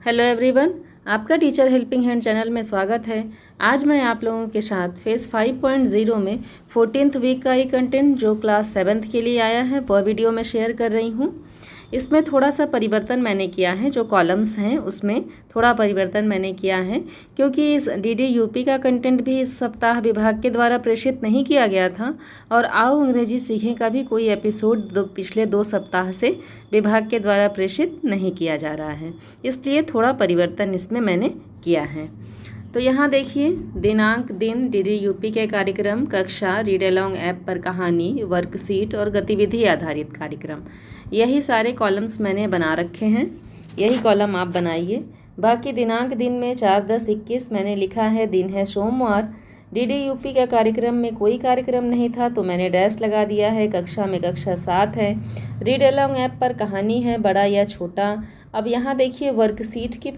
Hello everyone, आपका teacher helping hand channel में स्वागत है। आज मैं आप लोगों के साथ फेज़ 5.0 में 14th वीक का ही कंटेंट जो क्लास 7th के लिए आया है वह वीडियो में शेयर कर रही हूँ। इसमें थोड़ा सा परिवर्तन मैंने किया है, जो कॉलम्स हैं उसमें थोड़ा परिवर्तन मैंने किया है क्योंकि इस डीडी यूपी का कंटेंट भी इस सप्ताह विभाग के द्वारा प्रेषित नहीं किया गया था और आओ अंग्रेजी सीखें का भी कोई एपिसोड पिछले 2 सप्ताह से विभाग के द्वारा प्रेषित नहीं किया जा रहा है, इसलिए थोड़ा परिवर्तन इसमें मैंने किया है। तो यहाँ देखिए, दिनांक, दिन, डीडी यूपी के कार्यक्रम, कक्षा, रीड अलोंग ऐप पर कहानी, वर्कशीट और गतिविधि आधारित कार्यक्रम, यही सारे कॉलम्स मैंने बना रखे हैं। यही कॉलम आप बनाइए। बाकी दिनांक, दिन में 4/10/21 मैंने लिखा है, दिन है सोमवार। डीडी यूपी का कार्यक्रम में कोई कार्यक्रम नहीं था तो मैंने डैश लगा दिया है। कक्षा में कक्षा 7 है। रीड अलोंग ऐप पर कहानी है, बड़ा या छोटा। अब यहाँ देखिए वर्कशीट की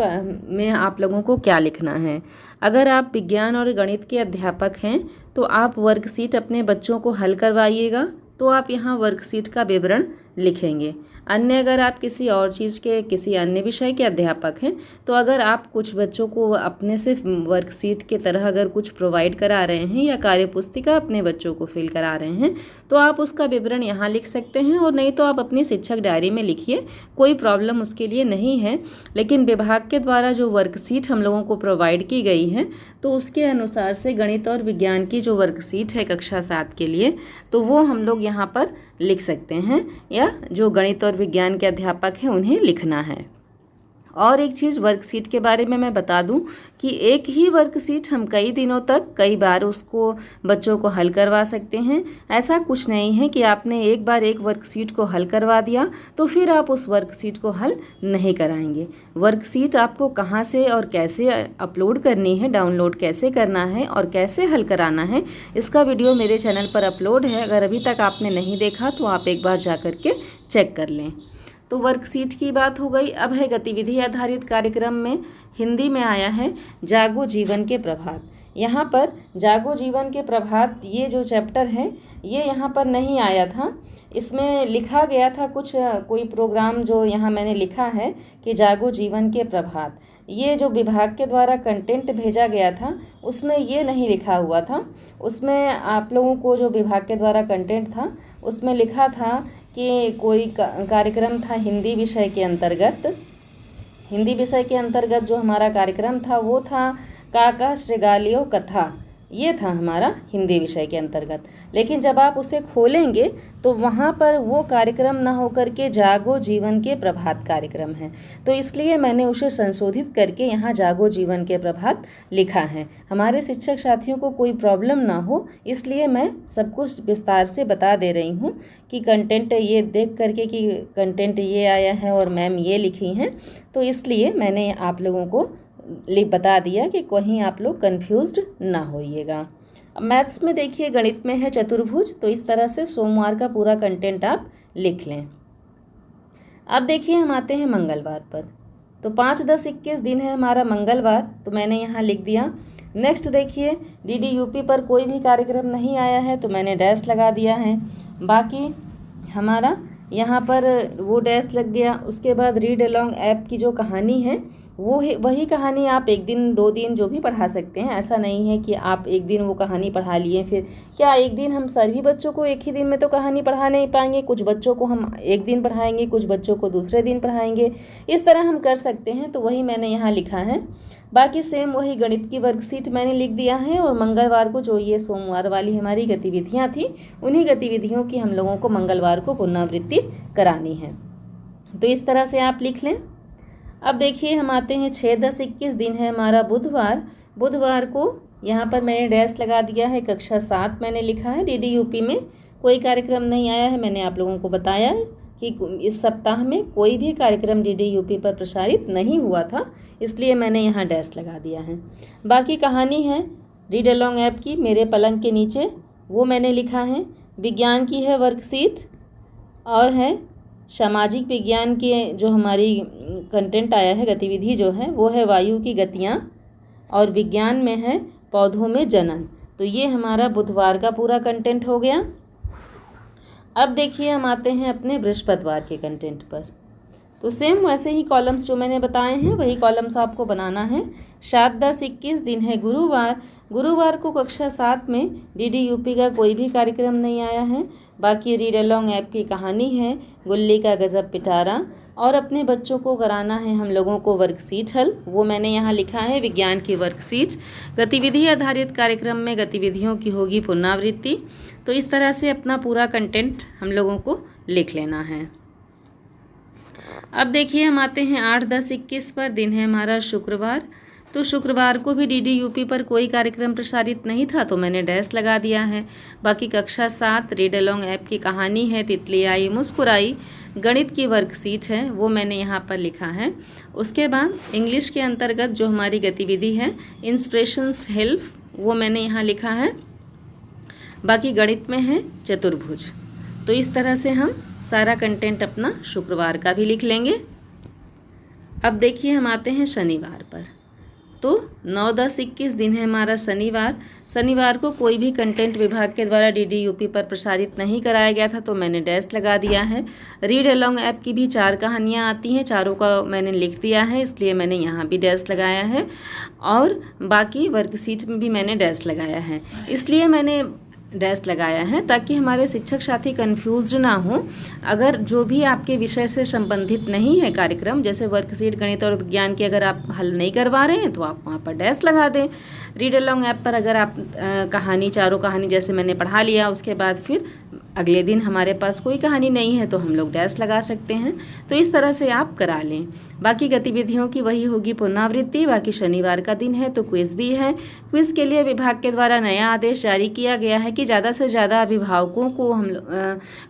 में आप लोगों को क्या लिखना है। अगर आप विज्ञान और गणित के अध्यापक हैं तो आप वर्कशीट अपने बच्चों को हल करवाइएगा, तो आप यहाँ वर्कशीट का विवरण लिखेंगे। अन्य अगर आप किसी और चीज़ के, किसी अन्य विषय के अध्यापक हैं तो अगर आप कुछ बच्चों को अपने से वर्कशीट के तरह अगर कुछ प्रोवाइड करा रहे हैं या कार्यपुस्तिका अपने बच्चों को फिल करा रहे हैं तो आप उसका विवरण यहाँ लिख सकते हैं, और नहीं तो आप अपनी शिक्षक डायरी में लिखिए, कोई प्रॉब्लम उसके लिए नहीं है। लेकिन विभाग के द्वारा जो वर्कशीट हम लोगों को प्रोवाइड की गई है तो उसके अनुसार से गणित और विज्ञान की जो वर्कशीट है कक्षा 7 के लिए, तो वो हम लोग यहाँ पर लिख सकते हैं, या जो गणित और विज्ञान के अध्यापक हैं उन्हें लिखना है। और एक चीज़ वर्कशीट के बारे में मैं बता दूं कि एक ही वर्कशीट हम कई दिनों तक कई बार उसको बच्चों को हल करवा सकते हैं। ऐसा कुछ नहीं है कि आपने एक बार एक वर्कशीट को हल करवा दिया तो फिर आप उस वर्कशीट को हल नहीं कराएंगे। वर्कशीट आपको कहाँ से और कैसे अपलोड करनी है, डाउनलोड कैसे करना है और कैसे हल कराना है, इसका वीडियो मेरे चैनल पर अपलोड है। अगर अभी तक आपने नहीं देखा तो आप एक बार जा कर के चेक कर लें। तो वर्कशीट की बात हो गई। अब है गतिविधि आधारित कार्यक्रम में हिंदी में आया है जागो जीवन के प्रभात। यहाँ पर जागो जीवन के प्रभात ये जो चैप्टर है ये यहाँ पर नहीं आया था। इसमें लिखा गया था कुछ कोई प्रोग्राम जो यहाँ मैंने लिखा है कि जागो जीवन के प्रभात, ये जो विभाग के द्वारा कंटेंट भेजा गया था उसमें ये नहीं लिखा हुआ था। उसमें आप लोगों को जो विभाग के द्वारा कंटेंट था उसमें लिखा था कि कोई कार्यक्रम था हिंदी विषय के अंतर्गत। हिंदी विषय के अंतर्गत जो हमारा कार्यक्रम था वो था काका श्रीगालियो कथा, ये था हमारा हिंदी विषय के अंतर्गत। लेकिन जब आप उसे खोलेंगे तो वहाँ पर वो कार्यक्रम ना होकर के जागो जीवन के प्रभात कार्यक्रम है, तो इसलिए मैंने उसे संशोधित करके यहाँ जागो जीवन के प्रभात लिखा है। हमारे शिक्षक साथियों को कोई प्रॉब्लम ना हो इसलिए मैं सब कुछ विस्तार से बता दे रही हूँ कि कंटेंट ये देख करके कि कंटेंट ये आया है और मैम ये लिखी हैं, तो इसलिए मैंने आप लोगों को बता दिया कि कहीं आप लोग कंफ्यूज्ड ना होइएगा। अब मैथ्स में देखिए, गणित में है चतुर्भुज, तो इस तरह से सोमवार का पूरा कंटेंट आप लिख लें। अब देखिए हम आते हैं मंगलवार पर, तो 5/10/21 दिन है हमारा मंगलवार, तो मैंने यहाँ लिख दिया। नेक्स्ट देखिए, डीडी यूपी पर कोई भी कार्यक्रम नहीं आया है तो मैंने डैश लगा दिया है। बाकी हमारा यहाँ पर वो डैश लग गया। उसके बाद रीड अलोंग ऐप की जो कहानी है वो है, वही कहानी आप एक दिन 2 दिन जो भी पढ़ा सकते हैं। ऐसा नहीं है कि आप एक दिन वो कहानी पढ़ा लिए, फिर क्या एक दिन हम सभी बच्चों को एक ही दिन में तो कहानी पढ़ा नहीं पाएंगे। कुछ बच्चों को हम एक दिन पढ़ाएंगे, कुछ बच्चों को दूसरे दिन पढ़ाएंगे, इस तरह हम कर सकते हैं, तो वही मैंने यहाँ लिखा है। बाकी सेम वही गणित की वर्कशीट मैंने लिख दिया है, और मंगलवार को जो ये सोमवार वाली हमारी गतिविधियाँ थी उन्हीं गतिविधियों की हम लोगों को मंगलवार को पुनरावृत्ति करानी है, तो इस तरह से आप लिख लें। अब देखिए हम आते हैं 6/10/21 दिन है हमारा बुधवार। बुधवार को यहाँ पर मैंने डैश लगा दिया है, कक्षा 7 मैंने लिखा है। डीडी यूपी में कोई कार्यक्रम नहीं आया है, मैंने आप लोगों को बताया कि इस सप्ताह में कोई भी कार्यक्रम डीडी यूपी पर प्रसारित नहीं हुआ था, इसलिए मैंने यहाँ डैश लगा दिया है। बाकी कहानी है रीड अलोंग ऐप की, मेरे पलंग के नीचे, वो मैंने लिखा है। विज्ञान की है वर्कशीट, और है सामाजिक विज्ञान के जो हमारी कंटेंट आया है, गतिविधि जो है वो है वायु की गतियाँ, और विज्ञान में है पौधों में जनन। तो ये हमारा बुधवार का पूरा कंटेंट हो गया। अब देखिए हम आते हैं अपने बृहस्पतिवार के कंटेंट पर। तो सेम वैसे ही कॉलम्स जो मैंने बताए हैं वही कॉलम्स आपको बनाना है। 7/10/21 दिन है गुरुवार। गुरुवार को कक्षा 7 में DDUP का कोई भी कार्यक्रम नहीं आया है। बाकी रीड अलोंग ऐप की कहानी है, गुल्ली का गजब पिटारा, और अपने बच्चों को कराना है हम लोगों को वर्कशीट हल। वो मैंने यहाँ लिखा है विज्ञान की वर्कशीट। गतिविधि आधारित कार्यक्रम में गतिविधियों की होगी पुनरावृत्ति। तो इस तरह से अपना पूरा कंटेंट हम लोगों को लिख लेना है। अब देखिए हम आते हैं 8/10/21 पर। दिन है हमारा शुक्रवार। तो शुक्रवार को भी DDUP पर कोई कार्यक्रम प्रसारित नहीं था तो मैंने डैश लगा दिया है। बाकी कक्षा 7 रीड अलोंग ऐप की कहानी है, तितली आई मुस्कुराई, गणित की वर्कशीट है, वो मैंने यहाँ पर लिखा है। उसके बाद इंग्लिश के अंतर्गत जो हमारी गतिविधि है इंस्पिरेशंस हेल्प, वो मैंने यहाँ लिखा है। बाकी गणित में है चतुर्भुज। तो इस तरह से हम सारा कंटेंट अपना शुक्रवार का भी लिख लेंगे। अब देखिए हम आते हैं शनिवार पर। तो 9/10/21 दिन है हमारा शनिवार। शनिवार को कोई भी कंटेंट विभाग के द्वारा DDUP पर प्रसारित नहीं कराया गया था तो मैंने डैश लगा दिया है। रीड अलोंग ऐप की भी 4 कहानियाँ आती हैं, चारों का मैंने लिख दिया है, इसलिए मैंने यहाँ भी डैश लगाया है। और बाकी वर्कशीट में भी मैंने डैश लगाया है। इसलिए मैंने डैश लगाया है ताकि हमारे शिक्षक साथी कंफ्यूज्ड ना हो। अगर जो भी आपके विषय से संबंधित नहीं है कार्यक्रम, जैसे वर्कशीट गणित और विज्ञान की अगर आप हल नहीं करवा रहे हैं तो आप वहाँ पर डैश लगा दें। रीड अलोंग ऐप पर अगर आप कहानी, चारों कहानी जैसे मैंने पढ़ा लिया, उसके बाद फिर अगले दिन हमारे पास कोई कहानी नहीं है तो हम लोग डैश लगा सकते हैं। तो इस तरह से आप करा लें। बाकी गतिविधियों की वही होगी पुनरावृत्ति। बाकी शनिवार का दिन है तो क्विज़ भी है। क्विज़ के लिए विभाग के द्वारा नया आदेश जारी किया गया है कि ज़्यादा से ज़्यादा अभिभावकों को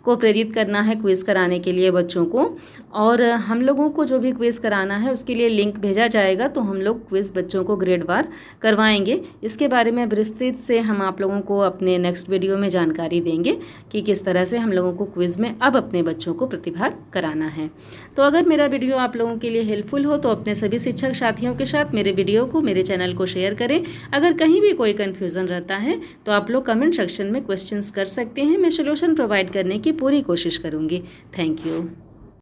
को प्रेरित करना है क्विज़ कराने के लिए बच्चों को। और हम लोगों को जो भी क्विज़ कराना है उसके लिए लिंक भेजा जाएगा तो हम लोग क्विज़ बच्चों को ग्रेडवार करवाएंगे। इसके बारे में विस्तृत से हम आप लोगों को अपने नेक्स्ट वीडियो में जानकारी देंगे कि किस तरह से हम लोगों को क्विज़ में अब अपने बच्चों को प्रतिभाग कराना है। तो अगर मेरा वीडियो आप लोगों के लिए हेल्पफुल हो तो अपने सभी शिक्षक साथियों के साथ मेरे वीडियो को, मेरे चैनल को शेयर करें। अगर कहीं भी कोई कन्फ्यूज़न रहता है तो आप लोग कमेंट सेक्शन में क्वेश्चंस कर सकते हैं। मैं सॉल्यूशन प्रोवाइड करने की पूरी कोशिश करूँगी। Thank you.